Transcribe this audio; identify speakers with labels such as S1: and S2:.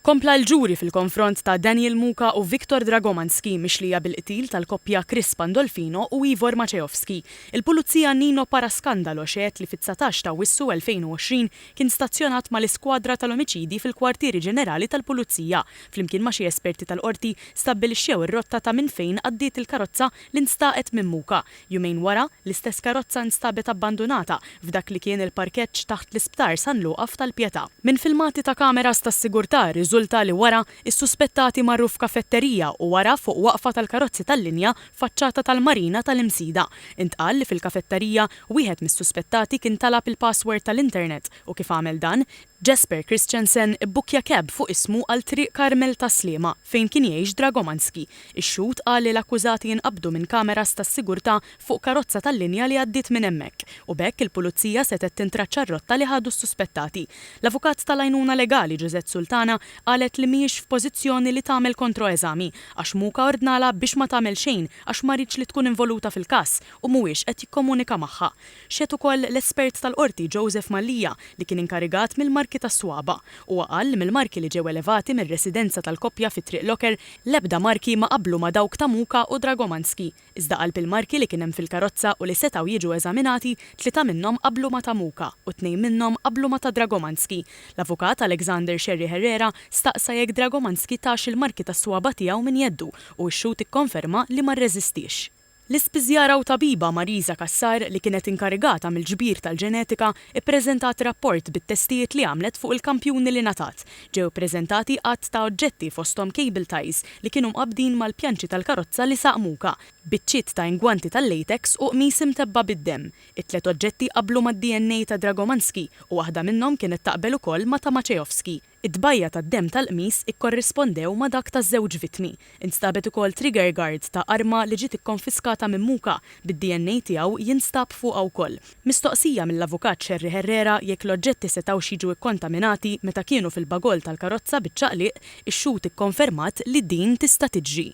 S1: Kompla l-ġuri fil-konfront ta' Daniel Muka u Viktor Dragomanski mixlija bil-qtil tal-koppja Chris Pandolfino u Ivor Maciejowski. Il-Pulizija Nino Paraskandalo xehet li fit-19 ta' Wissu 2020 kien stazzjonat mal-iskwadra tal-omiċidi fil-kwartieri ġenerali tal-Pulizija. Flimkien ma' xi esperti tal-qorti stabbilixxew ir-rotta ta' minn fejn għaddiet il-karozza li nstaqet minn Muka. Jumejn wara, l-istess karozza nstabet abbandonata f'dak li kien il-parkeġġ taħt l-isptar San Luqaf tal-Pjetà. Minn filmati ta' kameras tas-sigurtà riżulta li wara is-suspettati marru f'kafetterija u wara fuq waqfa tal-karozzi tal-linja faċċata tal-Marina tal-Imsida. Intqal li fil-kafetterija wieħed mis-suspettati kien talab il-password tal-internet u kif għamel dan, Jesper Christensen bbukkja cab fuq ismu għal triq Karmel ta' Sliema fejn kien jgħix Dragomanski. Ix-xhud qal li l-akkużati jinqabdu minn kameras tas-sigurtà fuq karozza tal-linja li għaddiet minn hemmhekk u bekk il-pulizija setet tintraċċa r-rotta li ħadu s-suspettati. L-avukat tal-għajnuna legali Ġużett Sultana qalet li mhijiex f'pożizzjoni li tagħmel kontroeżami għax Muka ordnala biex ma tagħmel xejn għax ma rridx li tkun involuta fil-każ u mhuwiex qed jikkomunika magħha. Xed ukoll l-espert tal-qorti Joseph Mallija li kien inkarigat mill-marki tas-swaba u qal li mill-marki li ġew elevati mir-residenza tal-koppja fi triq Loker l-ebda marki ma qablu ma dawk ta' Muka u Dragomanski. Iżda qalb il-marki li kien hemm fil-karozza u li setgħu jiġu eżaminati 3 minnhom qablu ma ta' Muka u 2 minnhom qablu ma ta' Dragomanski. L-avukat Alexander Sherry Herrera staqsa jekk Dragomanski tax il-marki tas-swaba tiegħu min jeddu u x-xhud ikkonferma li ma rreżistix. L-ispiżjara u tabiba Marisa Kassar li kienet inkarigata mill-ġbir tal-ġenetika ippreżentat rapport bit-testijiet li għamlet fuq il-kampjuni li natat. Ġew ippreżentati qatt ta' oġġetti fosthom cable ties li kienu mqabbdin mal-pjanċi tal-karozza li saq Muka, biċċiet ta' ingwanti tal-latex u qmis imtebba bid-demm. It-tliet oġġetti qablu mad-DNA ta' Dragomanski u waħda minnhom kienet taqbel ukoll ma' ta' Maciejowski. Id-dbajja tad-demm tal-qmis ikkorrispondew ma' dak taż-żewġ vittmi. Instabet ukoll trigger guard ta' arma li ġiet ikkonfiskata minn Muka bid-DNA tiegħu jinstab fuqha wkoll. Mistoqsija mill-avukat Sherry Herrera jekk l-oġġetti setgħu jiġu ikkontaminati meta kienu fil-bagol tal-karozza biċ-ċaqliq, ix-xhud ikkonfermat li din tista' tiġri.